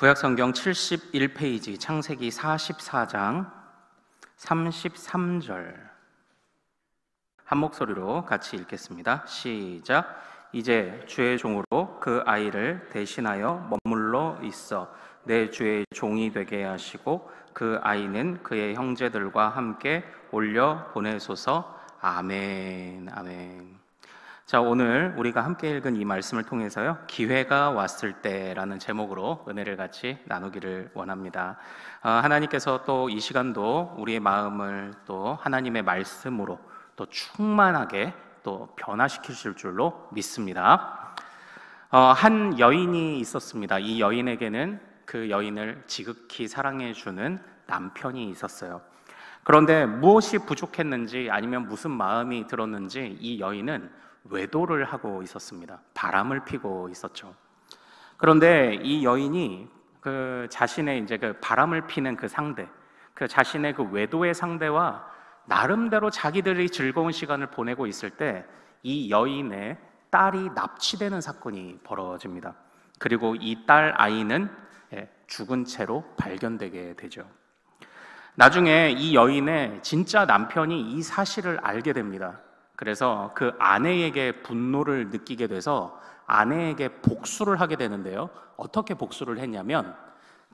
구약성경 71페이지 창세기 44장 33절 한 목소리로 같이 읽겠습니다. 시작. 이제 주의 종으로 그 아이를 대신하여 머물러 있어 내 주의 종이 되게 하시고 그 아이는 그의 형제들과 함께 올려 보내소서. 아멘. 아멘. 자, 오늘 우리가 함께 읽은 이 말씀을 통해서요, 기회가 왔을 때라는 제목으로 은혜를 같이 나누기를 원합니다. 하나님께서 또 이 시간도 우리의 마음을 또 하나님의 말씀으로 또 충만하게 또 변화시키실 줄로 믿습니다. 한 여인이 있었습니다. 이 여인에게는 그 여인을 지극히 사랑해주는 남편이 있었어요. 그런데 무엇이 부족했는지 아니면 무슨 마음이 들었는지 이 여인은 외도를 하고 있었습니다. 바람을 피고 있었죠. 그런데 이 여인이 그 자신의 이제 그 바람을 피는 그 상대, 그 자신의 그 외도의 상대와 나름대로 자기들이 즐거운 시간을 보내고 있을 때 이 여인의 딸이 납치되는 사건이 벌어집니다. 그리고 이 딸 아이는 죽은 채로 발견되게 되죠. 나중에 이 여인의 진짜 남편이 이 사실을 알게 됩니다. 그래서 그 아내에게 분노를 느끼게 돼서 아내에게 복수를 하게 되는데요, 어떻게 복수를 했냐면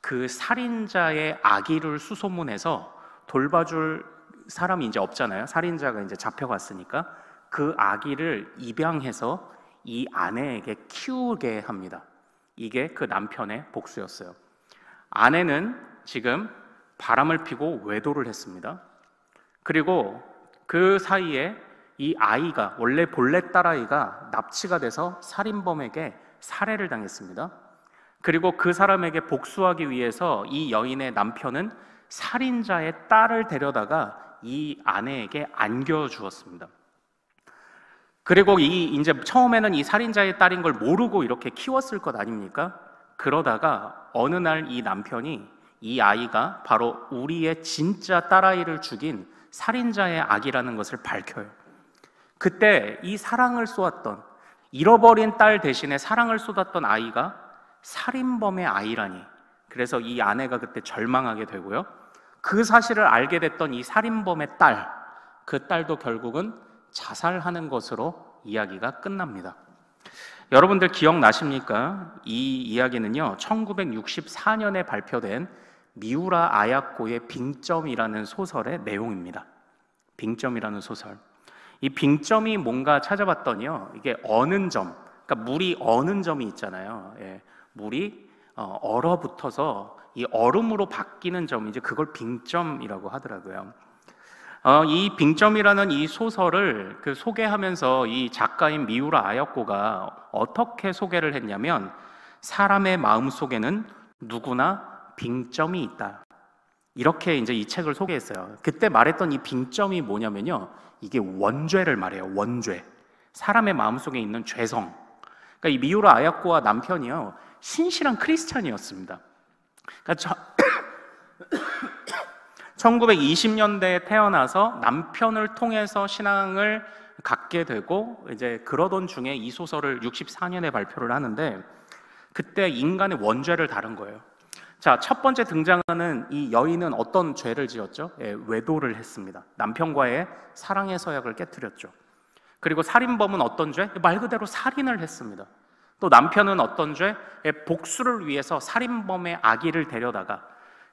그 살인자의 아기를 수소문해서 돌봐줄 사람이 이제 없잖아요. 살인자가 이제 잡혀갔으니까 그 아기를 입양해서 이 아내에게 키우게 합니다. 이게 그 남편의 복수였어요. 아내는 지금 바람을 피고 외도를 했습니다. 그리고 그 사이에 이 아이가, 원래 본래 딸아이가 납치가 돼서 살인범에게 살해를 당했습니다. 그리고 그 사람에게 복수하기 위해서 이 여인의 남편은 살인자의 딸을 데려다가 이 아내에게 안겨주었습니다. 그리고 이제 처음에는 이 살인자의 딸인 걸 모르고 이렇게 키웠을 것 아닙니까? 그러다가 어느 날 이 남편이 이 아이가 바로 우리의 진짜 딸아이를 죽인 살인자의 아기라는 것을 밝혀요. 그때 이 사랑을 쏟았던, 잃어버린 딸 대신에 사랑을 쏟았던 아이가 살인범의 아이라니. 그래서 이 아내가 그때 절망하게 되고요, 그 사실을 알게 됐던 이 살인범의 딸, 그 딸도 결국은 자살하는 것으로 이야기가 끝납니다. 여러분들 기억나십니까? 이 이야기는요, 1964년에 발표된 미우라 아야코의 빙점이라는 소설의 내용입니다. 빙점이라는 소설. 이 빙점이 뭔가 찾아봤더니요, 이게 어는 점, 그러니까 물이 어는 점이 있잖아요. 물이 얼어붙어서 이 얼음으로 바뀌는 점, 이제 그걸 빙점이라고 하더라고요. 이 빙점이라는 이 소설을 소개하면서 이 작가인 미우라 아야코가 어떻게 소개를 했냐면, 사람의 마음 속에는 누구나 빙점이 있다, 이렇게 이제 이 책을 소개했어요. 그때 말했던 이 빙점이 뭐냐면요, 이게 원죄를 말해요. 원죄. 사람의 마음속에 있는 죄성. 그러니까 이 미우라 아야코와 남편이요, 신실한 크리스찬이었습니다. 그러니까 1920년대에 태어나서 남편을 통해서 신앙을 갖게 되고 이제 그러던 중에 이 소설을 64년에 발표를 하는데, 그때 인간의 원죄를 다룬 거예요. 자, 첫 번째 등장하는 이 여인은 어떤 죄를 지었죠? 외도를 했습니다. 남편과의 사랑의 서약을 깨트렸죠. 그리고 살인범은 어떤 죄? 말 그대로 살인을 했습니다. 또 남편은 어떤 죄? 복수를 위해서 살인범의 아기를 데려다가,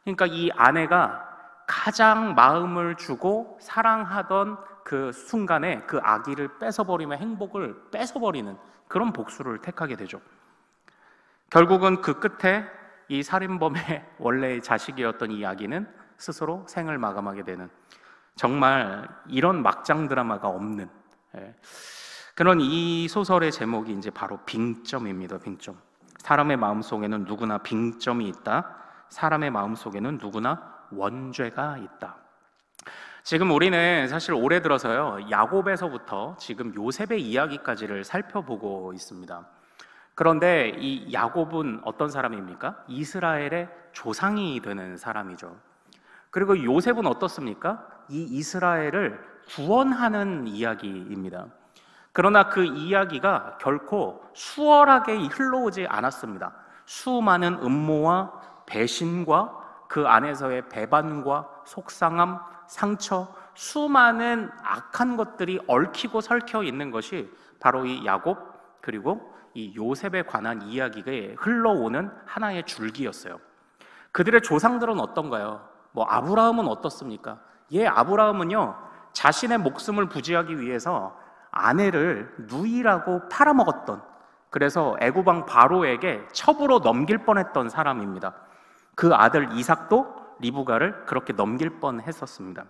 그러니까 이 아내가 가장 마음을 주고 사랑하던 그 순간에 그 아기를 뺏어버리며 행복을 뺏어버리는 그런 복수를 택하게 되죠. 결국은 그 끝에 이 살인범의 원래의 자식이었던 이 아기는 스스로 생을 마감하게 되는, 정말 이런 막장 드라마가 없는 그런 이 소설의 제목이 이제 바로 빙점입니다. 빙점. 사람의 마음속에는 누구나 빙점이 있다. 사람의 마음속에는 누구나 원죄가 있다. 지금 우리는 사실 올해 들어서요, 야곱에서부터 지금 요셉의 이야기까지를 살펴보고 있습니다. 그런데 이 야곱은 어떤 사람입니까? 이스라엘의 조상이 되는 사람이죠. 그리고 요셉은 어떻습니까? 이 이스라엘을 구원하는 이야기입니다. 그러나 그 이야기가 결코 수월하게 흘러오지 않았습니다. 수많은 음모와 배신과 그 안에서의 배반과 속상함, 상처, 수많은 악한 것들이 얽히고 설켜 있는 것이 바로 이 야곱 그리고 이 요셉에 관한 이야기가 흘러오는 하나의 줄기였어요. 그들의 조상들은 어떤가요? 아브라함은 어떻습니까? 아브라함은요, 자신의 목숨을 부지하기 위해서 아내를 누이라고 팔아먹었던, 그래서 애굽왕 바로에게 첩으로 넘길 뻔했던 사람입니다. 그 아들 이삭도 리브가를 그렇게 넘길 뻔했었습니다.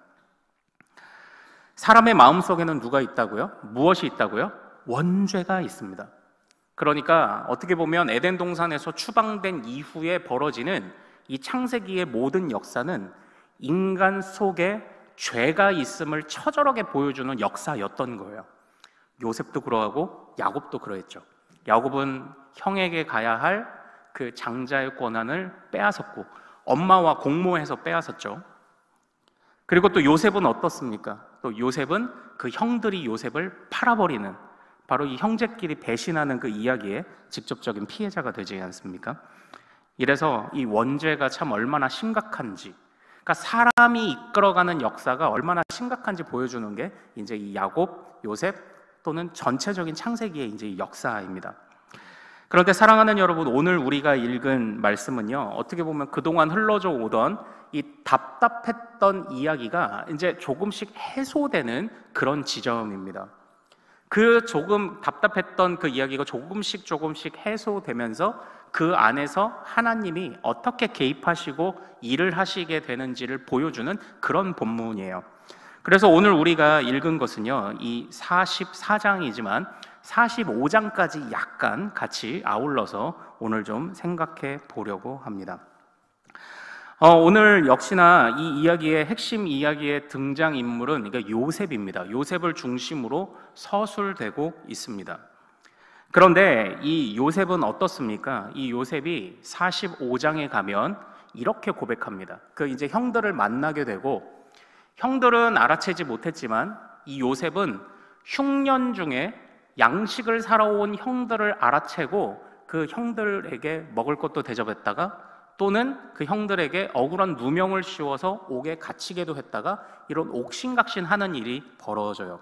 사람의 마음속에는 누가 있다고요? 무엇이 있다고요? 원죄가 있습니다. 그러니까 어떻게 보면 에덴 동산에서 추방된 이후에 벌어지는 이 창세기의 모든 역사는 인간 속에 죄가 있음을 처절하게 보여주는 역사였던 거예요. 요셉도 그러하고 야곱도 그러했죠. 야곱은 형에게 가야 할 그 장자의 권한을 빼앗았고 엄마와 공모해서 빼앗았죠. 그리고 또 요셉은 어떻습니까? 또 요셉은 그 형들이 요셉을 팔아버리는, 바로 이 형제끼리 배신하는 그 이야기의 직접적인 피해자가 되지 않습니까? 이래서 이 원죄가 참 얼마나 심각한지, 그러니까 사람이 이끌어가는 역사가 얼마나 심각한지 보여주는 게 이제 이 야곱, 요셉 또는 전체적인 창세기의 이제 이 역사입니다. 그런데 사랑하는 여러분, 오늘 우리가 읽은 말씀은요, 어떻게 보면 그동안 흘러져 오던 이 답답했던 이야기가 이제 조금씩 해소되는 그런 지점입니다. 그 조금 답답했던 그 이야기가 조금씩 해소되면서 그 안에서 하나님이 어떻게 개입하시고 일을 하시게 되는지를 보여주는 그런 본문이에요. 그래서 오늘 우리가 읽은 것은요, 이 44장이지만 45장까지 약간 같이 아울러서 오늘 좀 생각해 보려고 합니다. 오늘 역시나 이 이야기의 핵심 이야기의 등장인물은 그러니까 요셉입니다. 요셉을 중심으로 서술되고 있습니다. 그런데 이 요셉은 어떻습니까? 이 요셉이 45장에 가면 이렇게 고백합니다. 이제 형들을 만나게 되고, 형들은 알아채지 못했지만 이 요셉은 흉년 중에 양식을 사러 온 형들을 알아채고 그 형들에게 먹을 것도 대접했다가, 또는 그 형들에게 억울한 누명을 씌워서 옥에 갇히게도 했다가, 이런 옥신각신하는 일이 벌어져요.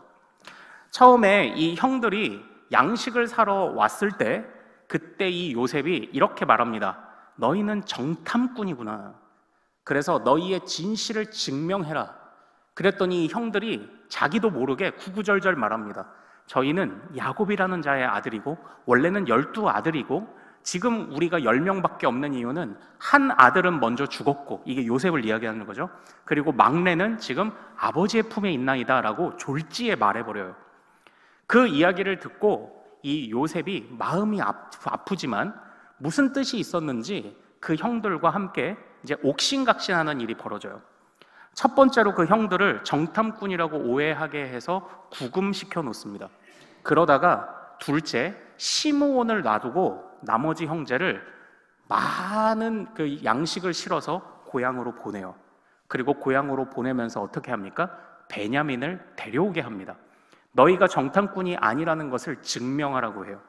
처음에 이 형들이 양식을 사러 왔을 때 그때 이 요셉이 이렇게 말합니다. 너희는 정탐꾼이구나. 그래서 너희의 진실을 증명해라. 그랬더니 이 형들이 자기도 모르게 구구절절 말합니다. 저희는 야곱이라는 자의 아들이고 원래는 12아들이고 지금 우리가 10명밖에 없는 이유는 한 아들은 먼저 죽었고, 이게 요셉을 이야기하는 거죠. 그리고 막내는 지금 아버지의 품에 있나이다 라고 졸지에 말해버려요. 그 이야기를 듣고 이 요셉이 마음이 아프지만 무슨 뜻이 있었는지 그 형들과 함께 이제 옥신각신하는 일이 벌어져요. 첫 번째로 그 형들을 정탐꾼이라고 오해하게 해서 구금시켜 놓습니다. 그러다가 둘째, 시므온을 놔두고 나머지 형제를 많은 그 양식을 실어서 고향으로 보내요. 그리고 고향으로 보내면서 어떻게 합니까? 베냐민을 데려오게 합니다. 너희가 정탐꾼이 아니라는 것을 증명하라고 해요.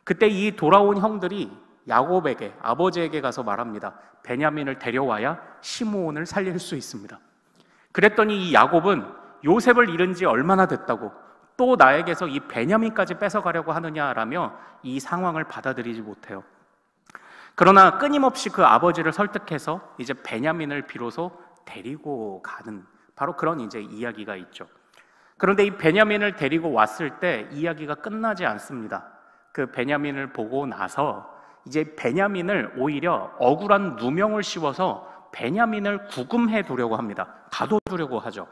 그때 이 돌아온 형들이 야곱에게, 아버지에게 가서 말합니다. 베냐민을 데려와야 시므온을 살릴 수 있습니다. 그랬더니 이 야곱은 요셉을 잃은 지 얼마나 됐다고, 또 나에게서 이 베냐민까지 뺏어가려고 하느냐라며 이 상황을 받아들이지 못해요. 그러나 끊임없이 그 아버지를 설득해서 이제 베냐민을 비로소 데리고 가는, 바로 그런 이제 이야기가 있죠. 그런데 이 베냐민을 데리고 왔을 때 이야기가 끝나지 않습니다. 그 베냐민을 보고 나서 이제 베냐민을 오히려 억울한 누명을 씌워서 베냐민을 구금해 두려고 합니다. 가둬두려고 하죠.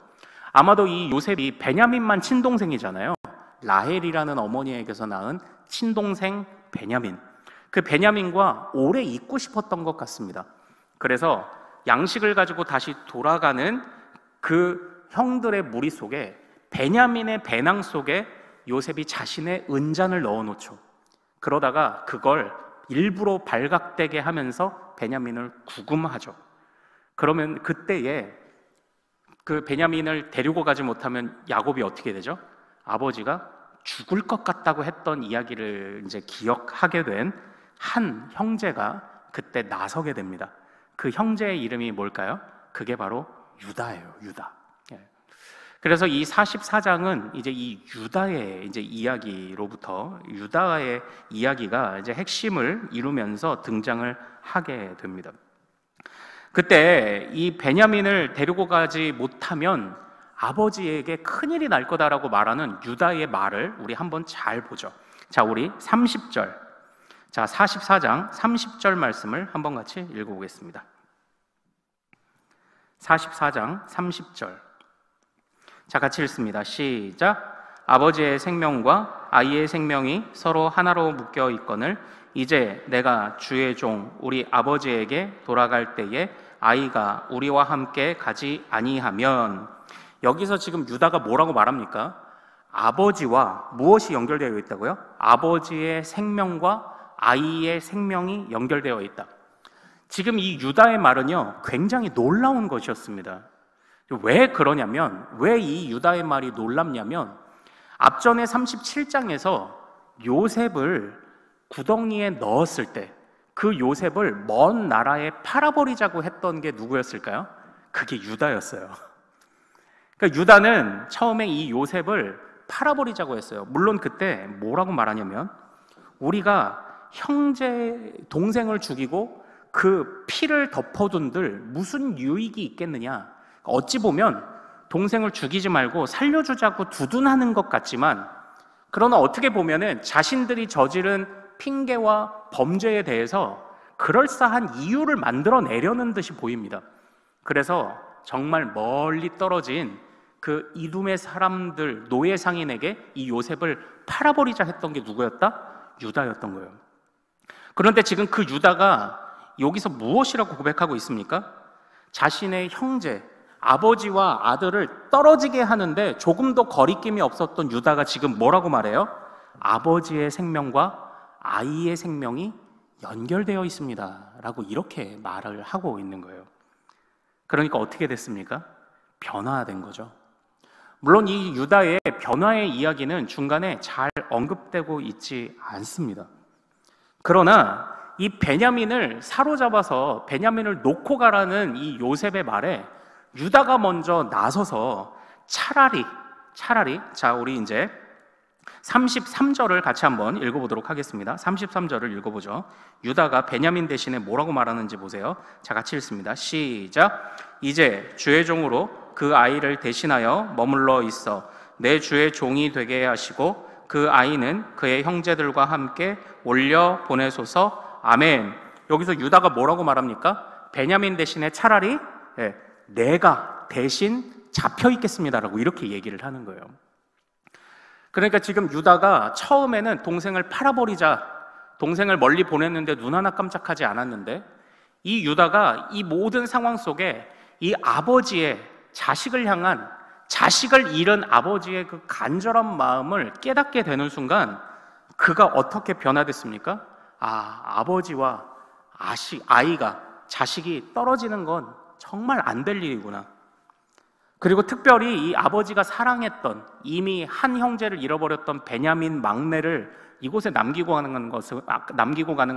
아마도 이 요셉이 베냐민만 친동생이잖아요. 라헬이라는 어머니에게서 낳은 친동생 베냐민, 그 베냐민과 오래 있고 싶었던 것 같습니다. 그래서 양식을 가지고 다시 돌아가는 그 형들의 무리 속에, 베냐민의 배낭 속에 요셉이 자신의 은잔을 넣어놓죠. 그러다가 그걸 일부러 발각되게 하면서 베냐민을 구금하죠. 그러면 그때에 그 베냐민을 데리고 가지 못하면 야곱이 어떻게 되죠? 아버지가 죽을 것 같다고 했던 이야기를 이제 기억하게 된 한 형제가 그때 나서게 됩니다. 그 형제의 이름이 뭘까요? 그게 바로 유다예요. 유다. 그래서 이 44장은 이제 이 유다의 이제 이야기로부터 유다의 이야기가 이제 핵심을 이루면서 등장을 하게 됩니다. 그때 이 베냐민을 데리고 가지 못하면 아버지에게 큰일이 날 거다라고 말하는 유다의 말을 우리 한번 잘 보죠. 자, 우리 30절. 자, 44장 30절 말씀을 한번 같이 읽어보겠습니다. 44장 30절. 자, 같이 읽습니다. 시작. 아버지의 생명과 아이의 생명이 서로 하나로 묶여 있거늘 이제 내가 주의 종 우리 아버지에게 돌아갈 때에 아이가 우리와 함께 가지 아니하면, 여기서 지금 유다가 뭐라고 말합니까? 아버지와 무엇이 연결되어 있다고요? 아버지의 생명과 아이의 생명이 연결되어 있다. 지금 이 유다의 말은요, 굉장히 놀라운 것이었습니다. 왜 그러냐면, 왜 이 유다의 말이 놀랍냐면, 앞전에 37장에서 요셉을 구덩이에 넣었을 때 그 요셉을 먼 나라에 팔아버리자고 했던 게 누구였을까요? 그게 유다였어요. 그러니까 유다는 처음에 이 요셉을 팔아버리자고 했어요. 물론 그때 뭐라고 말하냐면, 우리가 형제, 동생을 죽이고 그 피를 덮어둔들 무슨 유익이 있겠느냐. 어찌 보면 동생을 죽이지 말고 살려주자고 두둔하는 것 같지만, 그러나 어떻게 보면은 자신들이 저지른 핑계와 범죄에 대해서 그럴싸한 이유를 만들어내려는 듯이 보입니다. 그래서 정말 멀리 떨어진 그 이둠의 사람들, 노예 상인에게 이 요셉을 팔아버리자 했던 게 누구였다? 유다였던 거예요. 그런데 지금 그 유다가 여기서 무엇이라고 고백하고 있습니까? 자신의 형제, 아버지와 아들을 떨어지게 하는데 조금 더 거리낌이 없었던 유다가 지금 뭐라고 말해요? 아버지의 생명과 아이의 생명이 연결되어 있습니다 라고 이렇게 말을 하고 있는 거예요. 그러니까 어떻게 됐습니까? 변화된 거죠. 물론 이 유다의 변화의 이야기는 중간에 잘 언급되고 있지 않습니다. 그러나 이 베냐민을 사로잡아서 베냐민을 놓고 가라는 이 요셉의 말에 유다가 먼저 나서서 차라리 자, 우리 이제 33절을 같이 한번 읽어보도록 하겠습니다. 33절을 읽어보죠. 유다가 베냐민 대신에 뭐라고 말하는지 보세요. 자, 같이 읽습니다. 시작. 이제 주의 종으로 그 아이를 대신하여 머물러 있어 내 주의 종이 되게 하시고 그 아이는 그의 형제들과 함께 올려 보내소서. 아멘. 여기서 유다가 뭐라고 말합니까? 베냐민 대신에 차라리 내가 대신 잡혀 있겠습니다라고 이렇게 얘기를 하는 거예요. 그러니까 지금 유다가 처음에는 동생을 팔아버리자, 동생을 멀리 보냈는데 눈 하나 깜짝하지 않았는데, 이 유다가 이 모든 상황 속에 이 아버지의 자식을 향한, 자식을 잃은 아버지의 그 간절한 마음을 깨닫게 되는 순간 그가 어떻게 변화됐습니까? 아버지와 아이가, 자식이 떨어지는 건 정말 안 될 일이구나. 그리고 특별히 이 아버지가 사랑했던, 이미 한 형제를 잃어버렸던 베냐민 막내를 이곳에 남기고 가는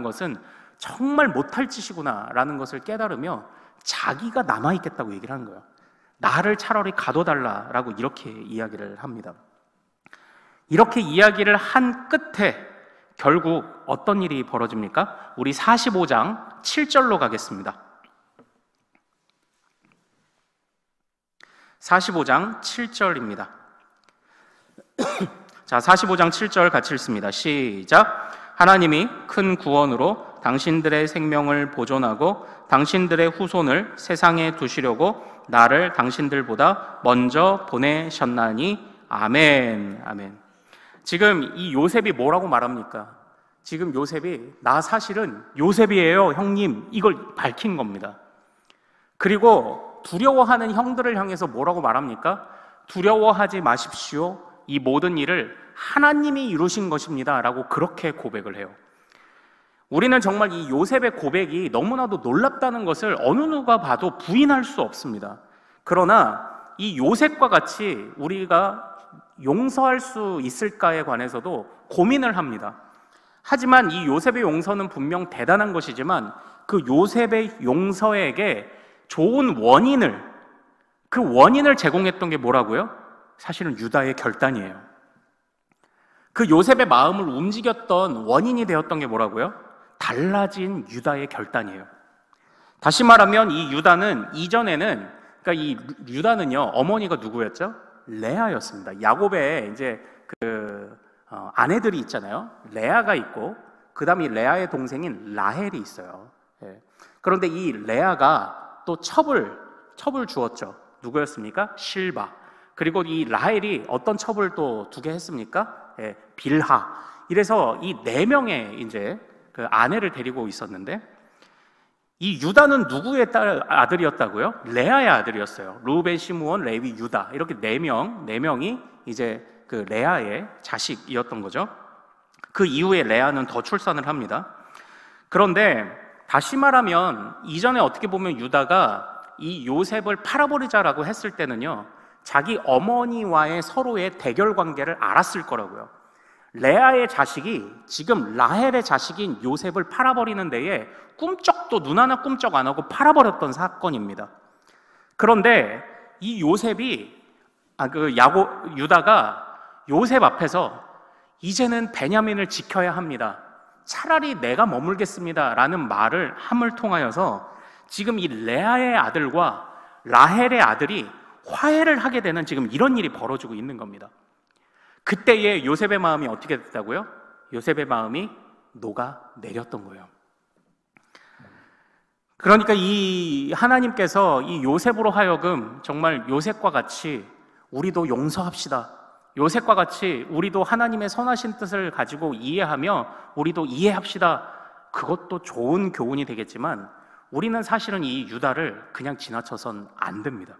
것은 정말 못할 짓이구나라는 것을 깨달으며 자기가 남아있겠다고 얘기를 하는 거예요. 나를 차라리 가둬달라라고 이렇게 이야기를 합니다. 이렇게 이야기를 한 끝에 결국 어떤 일이 벌어집니까? 우리 45장 7절로 가겠습니다. 45장 7절입니다. 자, 45장 7절 같이 읽습니다. 시작. 하나님이 큰 구원으로 당신들의 생명을 보존하고 당신들의 후손을 세상에 두시려고 나를 당신들보다 먼저 보내셨나니 아멘. 아멘. 지금 이 요셉이 뭐라고 말합니까? 지금 요셉이 나 사실은 요셉이에요 형님, 이걸 밝힌 겁니다. 그리고 두려워하는 형들을 향해서 뭐라고 말합니까? 두려워하지 마십시오. 이 모든 일을 하나님이 이루신 것입니다 라고 그렇게 고백을 해요. 우리는 정말 이 요셉의 고백이 너무나도 놀랍다는 것을 어느 누가 봐도 부인할 수 없습니다. 그러나 이 요셉과 같이 우리가 용서할 수 있을까에 관해서도 고민을 합니다. 하지만 이 요셉의 용서는 분명 대단한 것이지만 그 요셉의 용서에게 좋은 그 원인을 제공했던 게 뭐라고요? 사실은 유다의 결단이에요. 그 요셉의 마음을 움직였던 원인이 되었던 게 뭐라고요? 달라진 유다의 결단이에요. 다시 말하면 이 유다는 이전에는, 그러니까 이 유다는요, 어머니가 누구였죠? 레아였습니다. 야곱의 이제 아내들이 있잖아요. 레아가 있고, 그 다음에 레아의 동생인 라헬이 있어요. 예. 그런데 이 레아가 또 첩을 주었죠. 누구였습니까? 실바. 그리고 이 라헬이 어떤 첩을 또 두게 했습니까? 예, 빌하. 이래서 이 4명의 이제 그 아내를 데리고 있었는데, 이 유다는 누구의 아들이었다고요? 레아의 아들이었어요. 루벤, 시므온, 레위, 유다. 이렇게 4명이 이제 그 레아의 자식이었던 거죠. 그 이후에 레아는 더 출산을 합니다. 그런데 다시 말하면 이전에 어떻게 보면 유다가 이 요셉을 팔아버리자라고 했을 때는요, 자기 어머니와의 서로의 대결 관계를 알았을 거라고요. 레아의 자식이 지금 라헬의 자식인 요셉을 팔아버리는 데에 눈 하나 꿈쩍 안 하고 팔아버렸던 사건입니다. 그런데 이 유다가 요셉 앞에서 이제는 베냐민을 지켜야 합니다, 차라리 내가 머물겠습니다 라는 말을 함을 통하여서 지금 이 레아의 아들과 라헬의 아들이 화해를 하게 되는 지금 이런 일이 벌어지고 있는 겁니다. 그때의 요셉의 마음이 어떻게 됐다고요? 요셉의 마음이 녹아내렸던 거예요. 그러니까 이 하나님께서 이 요셉으로 하여금 정말 요셉과 같이 우리도 용서합시다, 요셉과 같이 우리도 하나님의 선하신 뜻을 가지고 이해하며 우리도 이해합시다, 그것도 좋은 교훈이 되겠지만 우리는 사실은 이 유다를 그냥 지나쳐선 안 됩니다.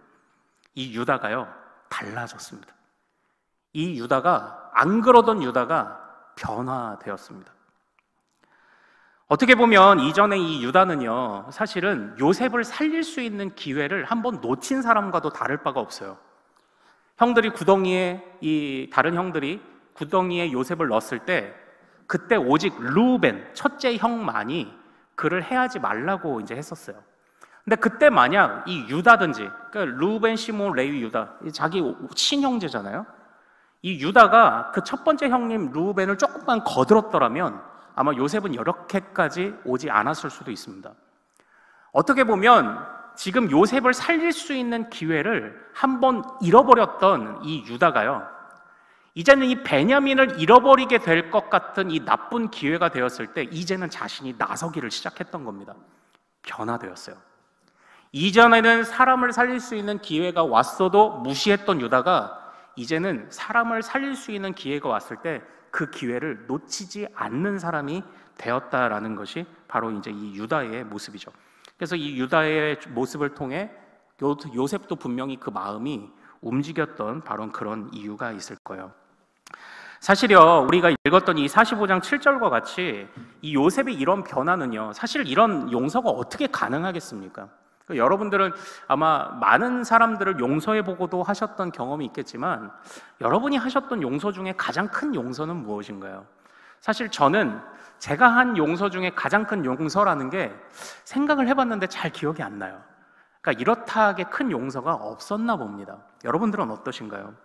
이 유다가요, 달라졌습니다. 이 유다가, 안 그러던 유다가 변화되었습니다. 어떻게 보면 이전에 이 유다는요, 사실은 요셉을 살릴 수 있는 기회를 한번 놓친 사람과도 다를 바가 없어요. 다른 형들이 구덩이에 요셉을 넣었을 때 그때 오직 루벤, 첫째 형만이 그를 해하지 말라고 이제 했었어요. 근데 그때 만약 이 유다든지, 그러니까 루벤, 시므온, 레위, 유다, 자기 친형제잖아요. 이 유다가 그 첫 번째 형님 루벤을 조금만 거들었더라면 아마 요셉은 이렇게까지 오지 않았을 수도 있습니다. 어떻게 보면 지금 요셉을 살릴 수 있는 기회를 한번 잃어버렸던 이 유다가요, 이제는 이 베냐민을 잃어버리게 될 것 같은 이 나쁜 기회가 되었을 때 이제는 자신이 나서기를 시작했던 겁니다. 변화되었어요. 이전에는 사람을 살릴 수 있는 기회가 왔어도 무시했던 유다가 이제는 사람을 살릴 수 있는 기회가 왔을 때 그 기회를 놓치지 않는 사람이 되었다라는 것이 바로 이제 이 유다의 모습이죠. 그래서 이 유다의 모습을 통해 요셉도 분명히 그 마음이 움직였던 바로 그런 이유가 있을 거예요. 사실요, 우리가 읽었던 이 45장 7절과 같이 이 요셉의 이런 변화는요, 사실 이런 용서가 어떻게 가능하겠습니까? 여러분들은 아마 많은 사람들을 용서해보고도 하셨던 경험이 있겠지만 여러분이 하셨던 용서 중에 가장 큰 용서는 무엇인가요? 사실 저는 제가 한 용서 중에 가장 큰 용서라는 게 생각을 해봤는데 잘 기억이 안 나요. 그러니까 이렇다하게 큰 용서가 없었나 봅니다. 여러분들은 어떠신가요?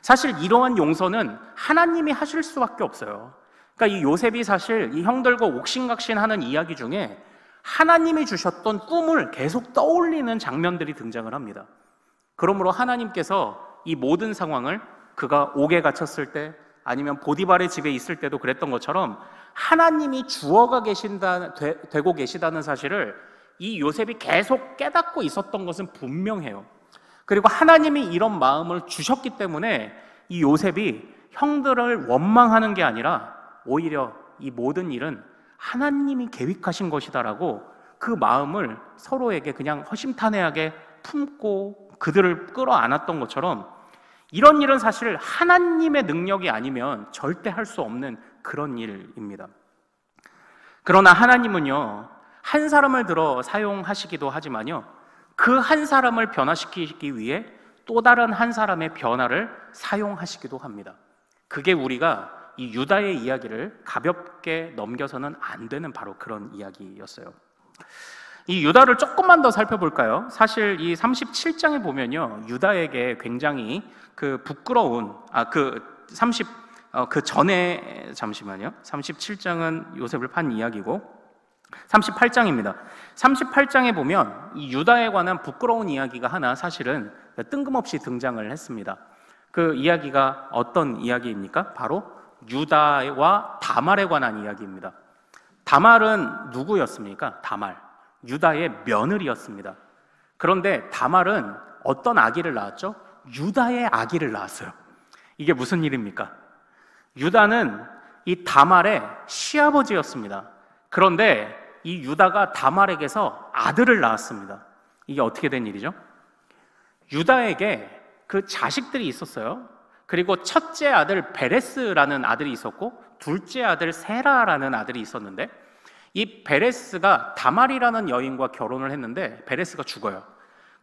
사실 이러한 용서는 하나님이 하실 수밖에 없어요. 그러니까 이 요셉이 사실 이 형들과 옥신각신하는 이야기 중에 하나님이 주셨던 꿈을 계속 떠올리는 장면들이 등장을 합니다. 그러므로 하나님께서 이 모든 상황을 그가 옥에 갇혔을 때 아니면 보디발의 집에 있을 때도 그랬던 것처럼 하나님이 주어가 되고 계시다는 사실을 이 요셉이 계속 깨닫고 있었던 것은 분명해요. 그리고 하나님이 이런 마음을 주셨기 때문에 이 요셉이 형들을 원망하는 게 아니라 오히려 이 모든 일은 하나님이 계획하신 것이다라고 그 마음을 서로에게 그냥 허심탄회하게 품고 그들을 끌어안았던 것처럼 이런 일은 사실 하나님의 능력이 아니면 절대 할 수 없는 그런 일입니다. 그러나 하나님은요, 한 사람을 들어 사용하시기도 하지만요, 그 한 사람을 변화시키기 위해 또 다른 한 사람의 변화를 사용하시기도 합니다. 그게 우리가 이 유다의 이야기를 가볍게 넘겨서는 안 되는 바로 그런 이야기였어요. 이 유다를 조금만 더 살펴볼까요? 사실 이 37장에 보면요, 유다에게 굉장히 그 부끄러운 그 전에 잠시만요. 37장은 요셉을 판 이야기고 38장입니다. 38장에 보면 이 유다에 관한 부끄러운 이야기가 하나 사실은 뜬금없이 등장을 했습니다. 그 이야기가 어떤 이야기입니까? 바로 유다와 다말에 관한 이야기입니다. 다말은 누구였습니까? 다말, 유다의 며느리였습니다. 그런데 다말은 어떤 아기를 낳았죠? 유다의 아기를 낳았어요. 이게 무슨 일입니까? 유다는 이 다말의 시아버지였습니다. 그런데 이 유다가 다말에게서 아들을 낳았습니다. 이게 어떻게 된 일이죠? 유다에게 그 자식들이 있었어요. 그리고 첫째 아들 베레스라는 아들이 있었고 둘째 아들 세라라는 아들이 있었는데, 이 베레스가 다말이라는 여인과 결혼을 했는데 베레스가 죽어요.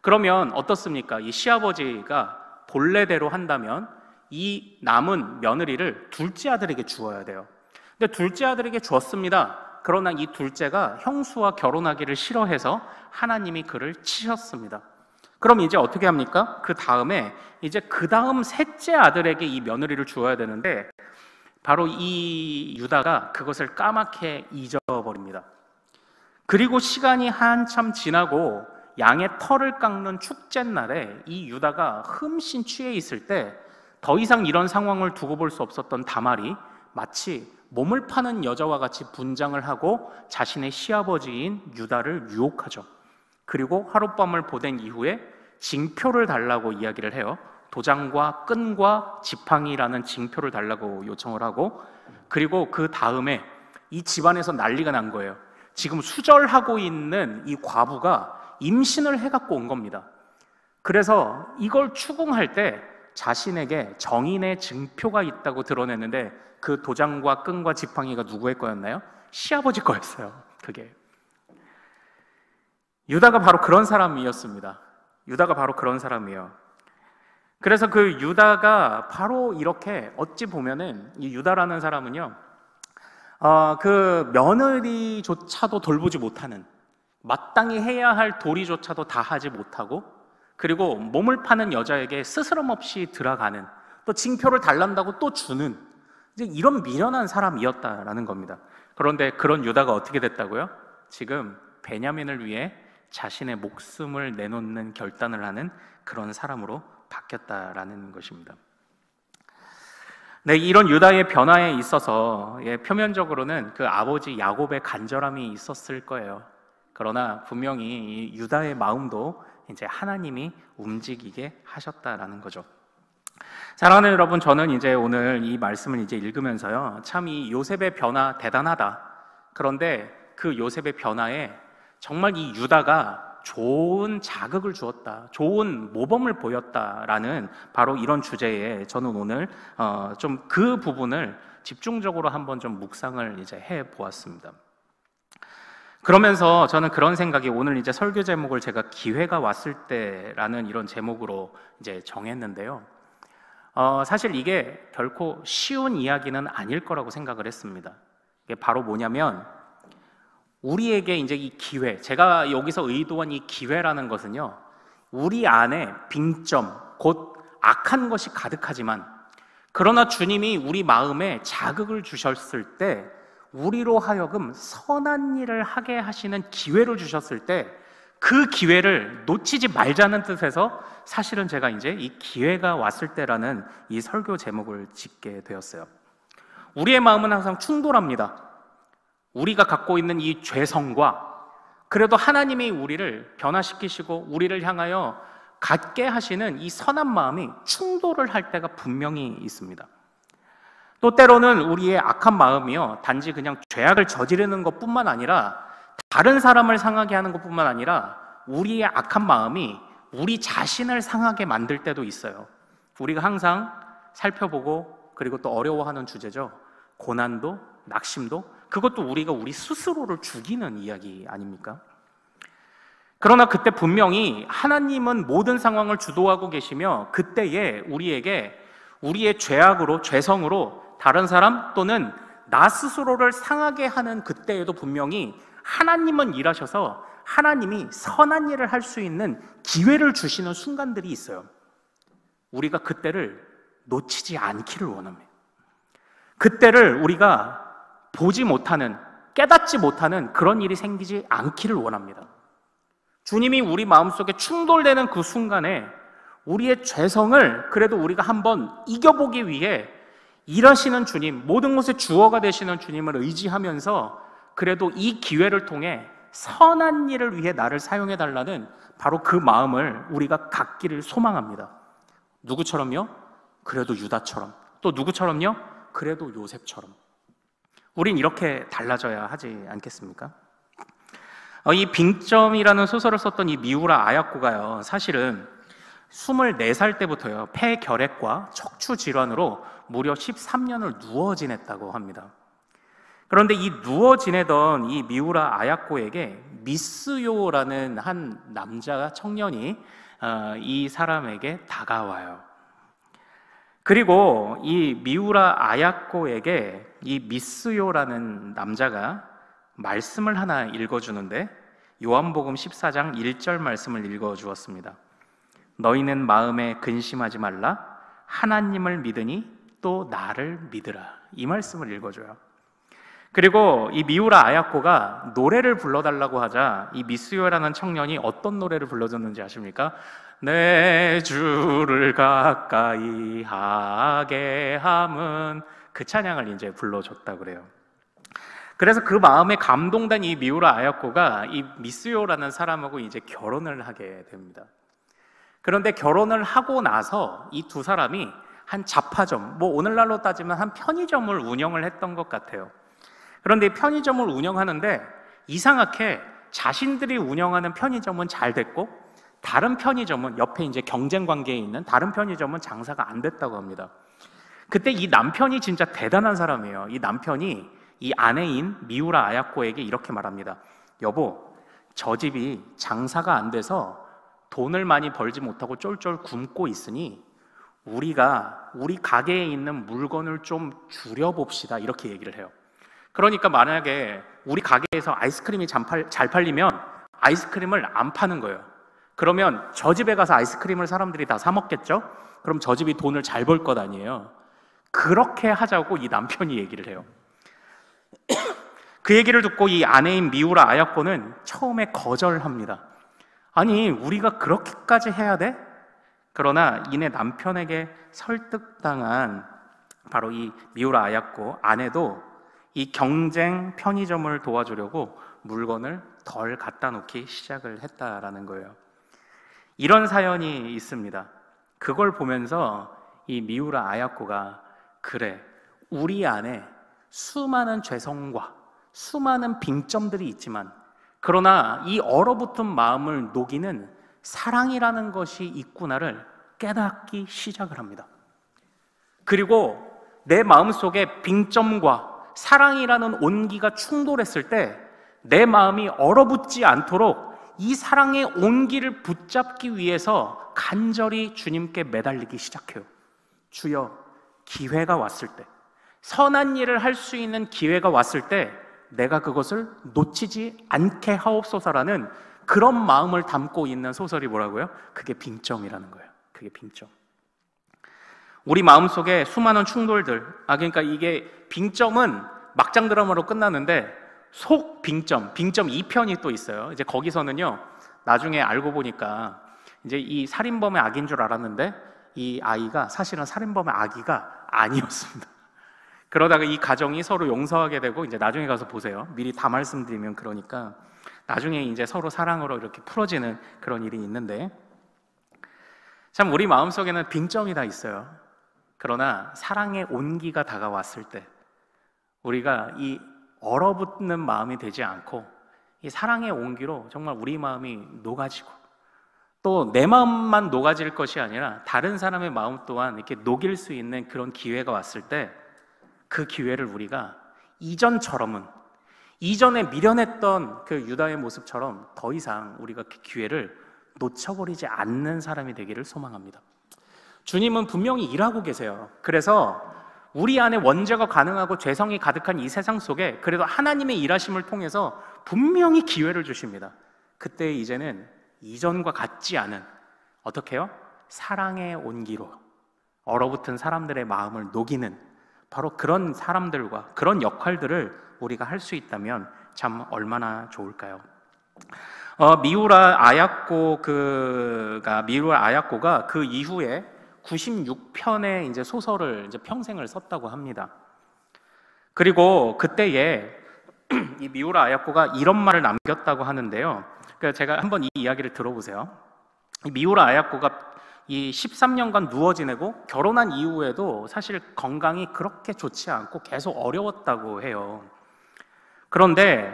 그러면 어떻습니까? 이 시아버지가 본래대로 한다면 이 남은 며느리를 둘째 아들에게 주어야 돼요. 근데 둘째 아들에게 주었습니다. 그러나 이 둘째가 형수와 결혼하기를 싫어해서 하나님이 그를 치셨습니다. 그럼 이제 어떻게 합니까? 그 다음에 이제 그 다음 셋째 아들에게 이 며느리를 주어야 되는데, 바로 이 유다가 그것을 까맣게 잊어버립니다. 그리고 시간이 한참 지나고 양의 털을 깎는 축제날에 이 유다가 흠씬 취해 있을 때 더 이상 이런 상황을 두고 볼 수 없었던 다말이 마치 몸을 파는 여자와 같이 분장을 하고 자신의 시아버지인 유다를 유혹하죠. 그리고 하룻밤을 보낸 이후에 징표를 달라고 이야기를 해요. 도장과 끈과 지팡이라는 징표를 달라고 요청을 하고, 그리고 그 다음에 이 집안에서 난리가 난 거예요. 지금 수절하고 있는 이 과부가 임신을 해갖고 온 겁니다. 그래서 이걸 추궁할 때 자신에게 정인의 증표가 있다고 드러냈는데, 그 도장과 끈과 지팡이가 누구의 거였나요? 시아버지 거였어요. 그게 유다가 바로 그런 사람이었습니다. 유다가 바로 그런 사람이에요. 그래서 그 유다가 바로 이렇게 어찌 보면은 이 유다라는 사람은요, 그 며느리조차도 돌보지 못하는, 마땅히 해야 할 도리조차도 다 하지 못하고, 그리고 몸을 파는 여자에게 스스럼 없이 들어가는, 또 징표를 달란다고 또 주는, 이제 이런 미련한 사람이었다라는 겁니다. 그런데 그런 유다가 어떻게 됐다고요? 지금 베냐민을 위해 자신의 목숨을 내놓는 결단을 하는 그런 사람으로 바뀌었다라는 것입니다. 네, 이런 유다의 변화에 있어서 표면적으로는 그 아버지 야곱의 간절함이 있었을 거예요. 그러나 분명히 이 유다의 마음도 이제 하나님이 움직이게 하셨다라는 거죠. 사랑하는 여러분, 저는 이제 오늘 이 말씀을 이제 읽으면서요, 참 이 요셉의 변화 대단하다. 그런데 그 요셉의 변화에 정말 이 유다가 좋은 자극을 주었다, 좋은 모범을 보였다라는 바로 이런 주제에 저는 오늘 좀 그 부분을 집중적으로 한번 좀 묵상을 이제 해 보았습니다. 그러면서 저는 그런 생각이, 오늘 이제 설교 제목을 제가 기회가 왔을 때라는 이런 제목으로 이제 정했는데요. 사실 이게 결코 쉬운 이야기는 아닐 거라고 생각을 했습니다. 이게 바로 뭐냐면, 우리에게 이제 이 기회, 제가 여기서 의도한 이 기회라는 것은요, 우리 안에 빙점, 곧 악한 것이 가득하지만, 그러나 주님이 우리 마음에 자극을 주셨을 때 우리로 하여금 선한 일을 하게 하시는 기회를 주셨을 때, 그 기회를 놓치지 말자는 뜻에서 사실은 제가 이제 이 기회가 왔을 때라는 이 설교 제목을 짓게 되었어요. 우리의 마음은 항상 충돌합니다. 우리가 갖고 있는 이 죄성과, 그래도 하나님이 우리를 변화시키시고 우리를 향하여 갖게 하시는 이 선한 마음이 충돌을 할 때가 분명히 있습니다. 또 때로는 우리의 악한 마음이요, 단지 그냥 죄악을 저지르는 것뿐만 아니라, 다른 사람을 상하게 하는 것뿐만 아니라, 우리의 악한 마음이 우리 자신을 상하게 만들 때도 있어요. 우리가 항상 살펴보고 그리고 또 어려워하는 주제죠. 고난도, 낙심도, 그것도 우리가 우리 스스로를 죽이는 이야기 아닙니까? 그러나 그때 분명히 하나님은 모든 상황을 주도하고 계시며, 그때에 우리에게 우리의 죄악으로, 죄성으로 다른 사람 또는 나 스스로를 상하게 하는 그때에도 분명히 하나님은 일하셔서 하나님이 선한 일을 할 수 있는 기회를 주시는 순간들이 있어요. 우리가 그때를 놓치지 않기를 원합니다. 그때를 우리가 보지 못하는, 깨닫지 못하는 그런 일이 생기지 않기를 원합니다. 주님이 우리 마음속에 충돌되는 그 순간에 우리의 죄성을 그래도 우리가 한번 이겨보기 위해 일하시는 주님, 모든 것의 주어가 되시는 주님을 의지하면서 그래도 이 기회를 통해 선한 일을 위해 나를 사용해달라는 바로 그 마음을 우리가 갖기를 소망합니다. 누구처럼요? 그래도 유다처럼. 또 누구처럼요? 그래도 요셉처럼. 우린 이렇게 달라져야 하지 않겠습니까? 이 빙점이라는 소설을 썼던 이 미우라 아야코가요, 사실은 24살 때부터요, 폐결핵과 척추 질환으로 무려 13년을 누워 지냈다고 합니다. 그런데 이 누워 지내던 이 미우라 아야코에게 미스요라는 한 남자 청년이 이 사람에게 다가와요. 그리고 이 미우라 아야코에게 이 미스요라는 남자가 말씀을 하나 읽어주는데, 요한복음 14장 1절 말씀을 읽어주었습니다. 너희는 마음에 근심하지 말라. 하나님을 믿으니 또 나를 믿으라. 이 말씀을 읽어줘요. 그리고 이 미우라 아야코가 노래를 불러달라고 하자 이 미스요라는 청년이 어떤 노래를 불러줬는지 아십니까? 내 주를 가까이 하게 함은, 그 찬양을 이제 불러줬다 그래요. 그래서 그 마음에 감동된 이 미우라 아야코가 이 미스요라는 사람하고 이제 결혼을 하게 됩니다. 그런데 결혼을 하고 나서 이 두 사람이 한 잡화점, 뭐 오늘날로 따지면 한 편의점을 운영을 했던 것 같아요. 그런데 편의점을 운영하는데 이상하게 자신들이 운영하는 편의점은 잘 됐고, 다른 편의점은, 옆에 이제 경쟁 관계에 있는 다른 편의점은 장사가 안 됐다고 합니다. 그때 이 남편이 진짜 대단한 사람이에요. 이 남편이 이 아내인 미우라 아야코에게 이렇게 말합니다. 여보, 저 집이 장사가 안 돼서 돈을 많이 벌지 못하고 쫄쫄 굶고 있으니 우리가 우리 가게에 있는 물건을 좀 줄여봅시다, 이렇게 얘기를 해요. 그러니까 만약에 우리 가게에서 아이스크림이 잘 팔리면 아이스크림을 안 파는 거예요. 그러면 저 집에 가서 아이스크림을 사람들이 다 사 먹겠죠? 그럼 저 집이 돈을 잘 벌 것 아니에요. 그렇게 하자고 이 남편이 얘기를 해요. 그 얘기를 듣고 이 아내인 미우라 아야코는 처음에 거절합니다. 아니, 우리가 그렇게까지 해야 돼? 그러나 이내 남편에게 설득당한 바로 이 미우라 아야코 아내도 이 경쟁 편의점을 도와주려고 물건을 덜 갖다 놓기 시작을 했다라는 거예요. 이런 사연이 있습니다. 그걸 보면서 이 미우라 아야코가, 그래, 우리 안에 수많은 죄성과 수많은 빙점들이 있지만, 그러나 이 얼어붙은 마음을 녹이는 사랑이라는 것이 있구나를 깨닫기 시작을 합니다. 그리고 내 마음속에 빙점과 사랑이라는 온기가 충돌했을 때 내 마음이 얼어붙지 않도록 이 사랑의 온기를 붙잡기 위해서 간절히 주님께 매달리기 시작해요. 주여, 기회가 왔을 때, 선한 일을 할 수 있는 기회가 왔을 때 내가 그것을 놓치지 않게 하옵소서라는 그런 마음을 담고 있는 소설이 뭐라고요? 그게 빙점이라는 거예요. 그게 빙점. 우리 마음속에 수많은 충돌들, 그러니까 이게 빙점은 막장 드라마로 끝나는데 속 빙점 2편이 또 있어요. 이제 거기서는요, 나중에 알고 보니까 이제 이 살인범의 아기인 줄 알았는데 이 아이가 사실은 살인범의 아기가 아니었습니다. 그러다가 이 가정이 서로 용서하게 되고, 이제 나중에 가서 보세요. 미리 다 말씀드리면 그러니까 나중에 이제 서로 사랑으로 이렇게 풀어지는 그런 일이 있는데, 참 우리 마음속에는 빙점이 다 있어요. 그러나 사랑의 온기가 다가왔을 때 우리가 이 얼어붙는 마음이 되지 않고 이 사랑의 온기로 정말 우리 마음이 녹아지고, 또 내 마음만 녹아질 것이 아니라 다른 사람의 마음 또한 이렇게 녹일 수 있는 그런 기회가 왔을 때 그 기회를 우리가 이전에 미련했던 그 유다의 모습처럼 더 이상 우리가 그 기회를 놓쳐버리지 않는 사람이 되기를 소망합니다. 주님은 분명히 일하고 계세요. 그래서 우리 안에 원죄가 가능하고 죄성이 가득한 이 세상 속에 그래도 하나님의 일하심을 통해서 분명히 기회를 주십니다. 그때 이제는 이전과 같지 않은, 어떻게 해요? 사랑의 온기로 얼어붙은 사람들의 마음을 녹이는 바로 그런 사람들과 그런 역할들을 우리가 할 수 있다면 참 얼마나 좋을까요? 미우라 아야코가 그 이후에 96편의 이제 소설을 이제 평생을 썼다고 합니다. 그리고 그때에 이 미우라 아야코가 이런 말을 남겼다고 하는데요. 그러니까 제가 한번 이 이야기를 들어보세요. 이 미우라 아야코가 이 13년간 누워 지내고 결혼한 이후에도 사실 건강이 그렇게 좋지 않고 계속 어려웠다고 해요. 그런데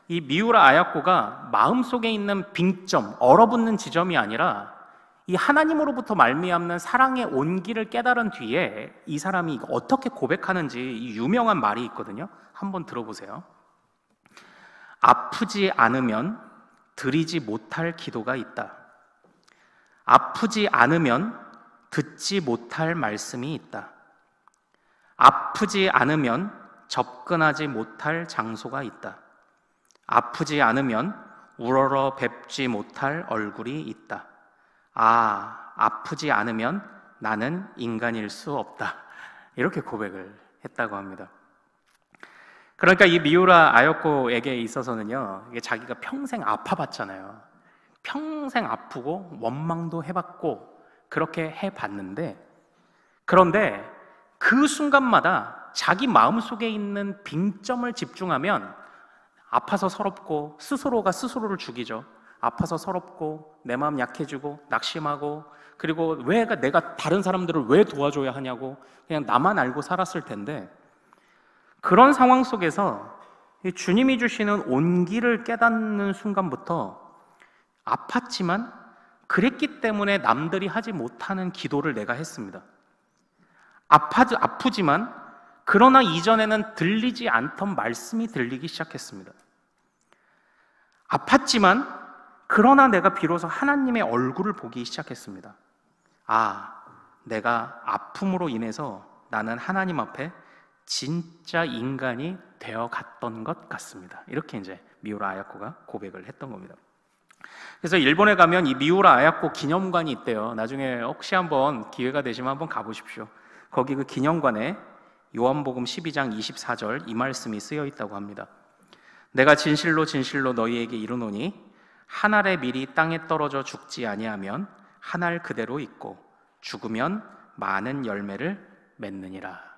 이 미우라 아야코가 마음속에 있는 빙점, 얼어붙는 지점이 아니라 이 하나님으로부터 말미암는 사랑의 온기를 깨달은 뒤에 이 사람이 어떻게 고백하는지 이 유명한 말이 있거든요. 한번 들어보세요. 아프지 않으면 드리지 못할 기도가 있다. 아프지 않으면 듣지 못할 말씀이 있다. 아프지 않으면 접근하지 못할 장소가 있다. 아프지 않으면 우러러 뵙지 못할 얼굴이 있다. 아프지 않으면 나는 인간일 수 없다. 이렇게 고백을 했다고 합니다. 그러니까 이 미우라 아야코에게 있어서는요, 이게 자기가 평생 아파봤잖아요. 평생 아프고 원망도 해봤고 그렇게 해봤는데, 그런데 그 순간마다 자기 마음속에 있는 빙점을 집중하면 아파서 서럽고 스스로가 스스로를 죽이죠. 아파서 서럽고 내 마음 약해지고 낙심하고, 그리고 왜 내가 다른 사람들을 왜 도와줘야 하냐고 그냥 나만 알고 살았을 텐데, 그런 상황 속에서 주님이 주시는 온기를 깨닫는 순간부터 아팠지만 그랬기 때문에 남들이 하지 못하는 기도를 내가 했습니다. 아프지만 그러나 이전에는 들리지 않던 말씀이 들리기 시작했습니다. 아팠지만 그러나 내가 비로소 하나님의 얼굴을 보기 시작했습니다. 내가 아픔으로 인해서 나는 하나님 앞에 진짜 인간이 되어 갔던 것 같습니다. 이렇게 이제 미우라 아야코가 고백을 했던 겁니다. 그래서 일본에 가면 이 미우라 아야코 기념관이 있대요. 나중에 혹시 한번 기회가 되시면 한번 가보십시오. 거기 그 기념관에 요한복음 12장 24절 이 말씀이 쓰여 있다고 합니다. 내가 진실로 진실로 너희에게 이르노니 한 알의 밀이 땅에 떨어져 죽지 아니하면 한 알 그대로 있고 죽으면 많은 열매를 맺느니라.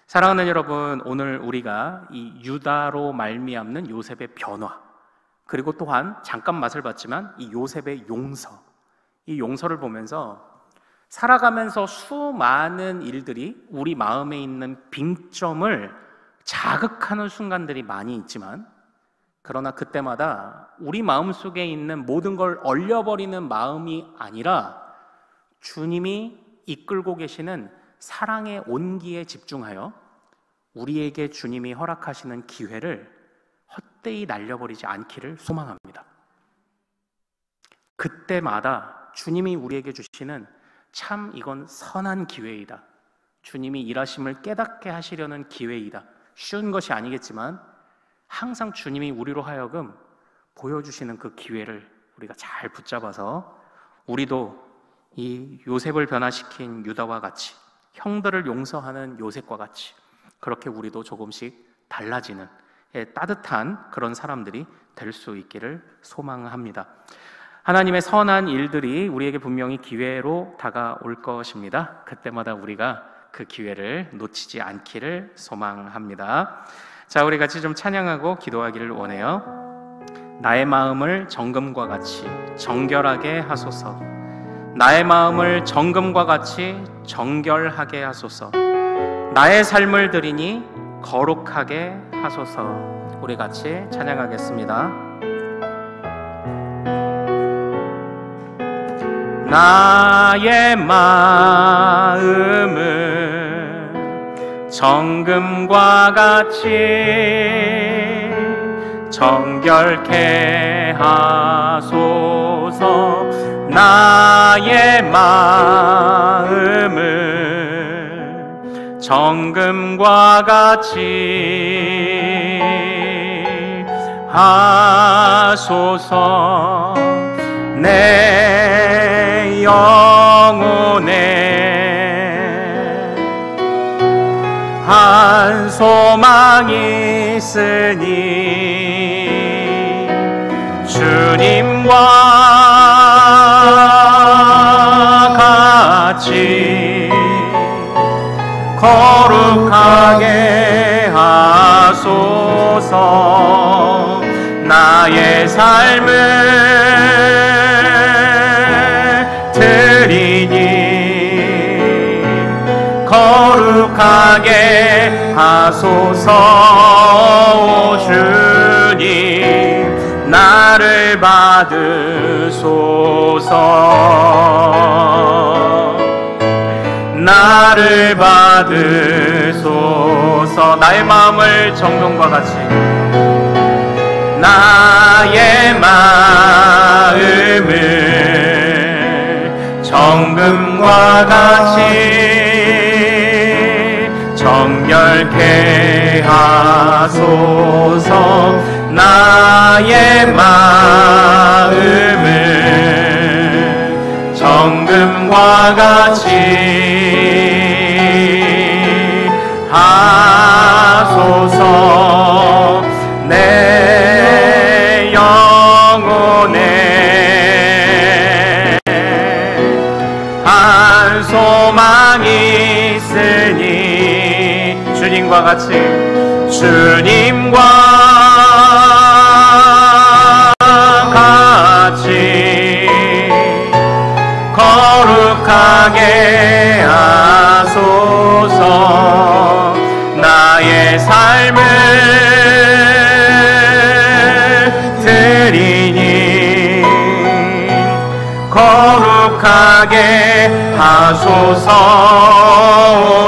사랑하는 여러분, 오늘 우리가 이 유다로 말미암는 요셉의 변화, 그리고 또한 잠깐 맛을 봤지만 이 요셉의 용서, 이 용서를 보면서 살아가면서 수많은 일들이 우리 마음에 있는 빙점을 자극하는 순간들이 많이 있지만, 그러나 그때마다 우리 마음속에 있는 모든 걸 얼려버리는 마음이 아니라 주님이 이끌고 계시는 사랑의 온기에 집중하여 우리에게 주님이 허락하시는 기회를 헛되이 날려버리지 않기를 소망합니다. 그때마다 주님이 우리에게 주시는 참 이건 선한 기회이다, 주님이 일하심을 깨닫게 하시려는 기회이다, 쉬운 것이 아니겠지만 항상 주님이 우리로 하여금 보여주시는 그 기회를 우리가 잘 붙잡아서 우리도 이 요셉을 변화시킨 유다와 같이, 형들을 용서하는 요셉과 같이 그렇게 우리도 조금씩 달라지는 따뜻한 그런 사람들이 될 수 있기를 소망합니다. 하나님의 선한 일들이 우리에게 분명히 기회로 다가올 것입니다. 그때마다 우리가 그 기회를 놓치지 않기를 소망합니다. 자, 우리 같이 좀 찬양하고 기도하기를 원해요. 나의 마음을 정금과 같이 정결하게 하소서. 나의 마음을 정금과 같이 정결하게 하소서. 나의 삶을 드리니 거룩하게 하소서. 우리 같이 찬양하겠습니다. 나의 마음을 정금과 같이 정결케 하소서. 나의 마음을 정금과 같이 하소서. 내 영혼에 한 소망이 있으니 주님과 같이 거룩하게 하소서. 나의 삶을 드리니 거룩하게 하소서. 오 주님 나를 받으소서. 나를 받으소서. 나의 마음을 정금과 같이, 나의 마음을 정금과 같이 정결케 하소서. 나의 마음을 정금과 같이 하소서. 내 영혼에 한 소망이 있으니 주님과 같이, 주님과 같이 거룩하게 하소서. 나의 삶을 드리니 거룩하게 하소서.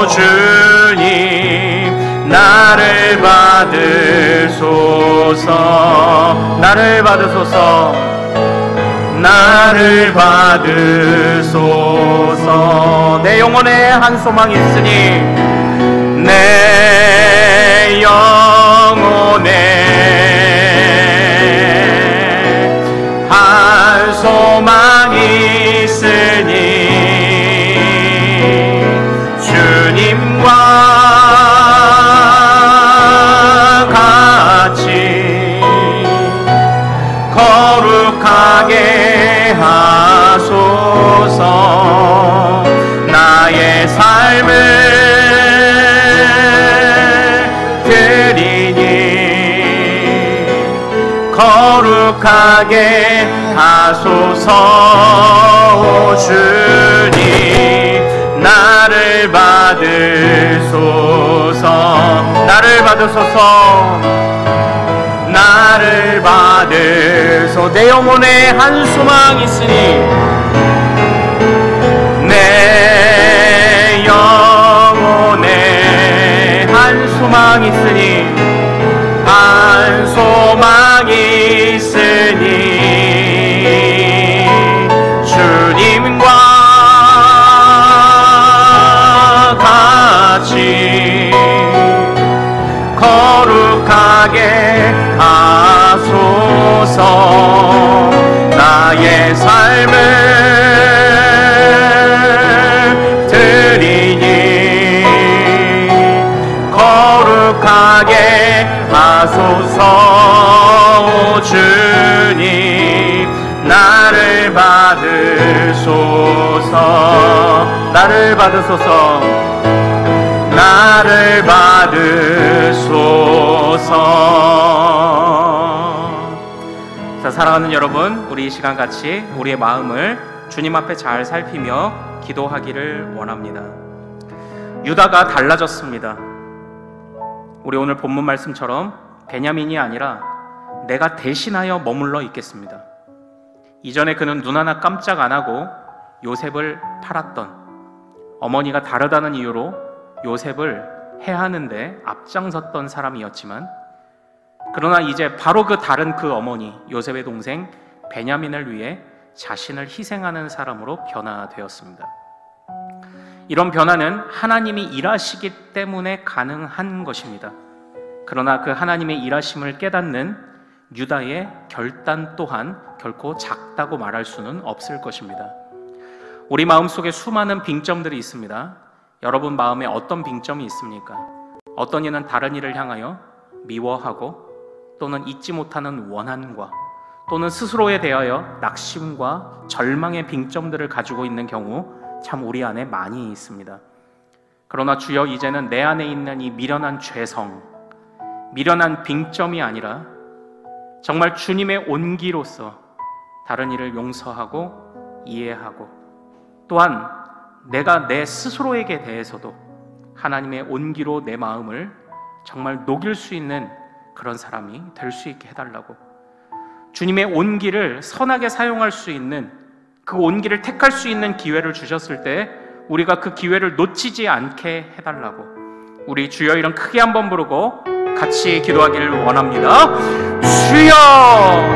주님 나를 받으소서. 나를 받으소서. 나를 받으소서. 내 영혼에 한 소망이 있으니 내 영혼에 한 소망이 있으니 주님과 같이 거룩하게 하소서. 나의 삶을 거룩하게 하소서. 주님 나를 받으소서. 나를 받으소서. 나를 받으소서. 내 영혼에 한 소망이 있으니 내 영혼에 한 소망이 있으니 한 소망이 있으니 주님과 같이 거룩하게 하소서. 나의 삶을 드리니 거룩하게 하소서. 주님 나를 받으소서. 나를 받으소서. 나를 받으소서. 자, 사랑하는 여러분, 우리 이 시간 같이 우리의 마음을 주님 앞에 잘 살피며 기도하기를 원합니다. 유다가 달라졌습니다. 우리 오늘 본문 말씀처럼 베냐민이 아니라 내가 대신하여 머물러 있겠습니다. 이전에 그는 눈 하나 깜짝 안 하고 요셉을 팔았던, 어머니가 다르다는 이유로 요셉을 해하는데 앞장섰던 사람이었지만, 그러나 이제 바로 그 다른 그 어머니 요셉의 동생 베냐민을 위해 자신을 희생하는 사람으로 변화되었습니다. 이런 변화는 하나님이 일하시기 때문에 가능한 것입니다. 그러나 그 하나님의 일하심을 깨닫는 유다의 결단 또한 결코 작다고 말할 수는 없을 것입니다. 우리 마음속에 수많은 빙점들이 있습니다. 여러분 마음에 어떤 빙점이 있습니까? 어떤 이는 다른 이를 향하여 미워하고 또는 잊지 못하는 원한과 또는 스스로에 대하여 낙심과 절망의 빙점들을 가지고 있는 경우 참 우리 안에 많이 있습니다. 그러나 주여, 이제는 내 안에 있는 이 미련한 죄성, 미련한 빙점이 아니라 정말 주님의 온기로서 다른 이를 용서하고 이해하고, 또한 내가 내 스스로에게 대해서도 하나님의 온기로 내 마음을 정말 녹일 수 있는 그런 사람이 될 수 있게 해달라고, 주님의 온기를 선하게 사용할 수 있는, 그 온기를 택할 수 있는 기회를 주셨을 때 우리가 그 기회를 놓치지 않게 해달라고, 우리 주여 이름 크게 한번 부르고 같이 기도하기를 원합니다. 주여!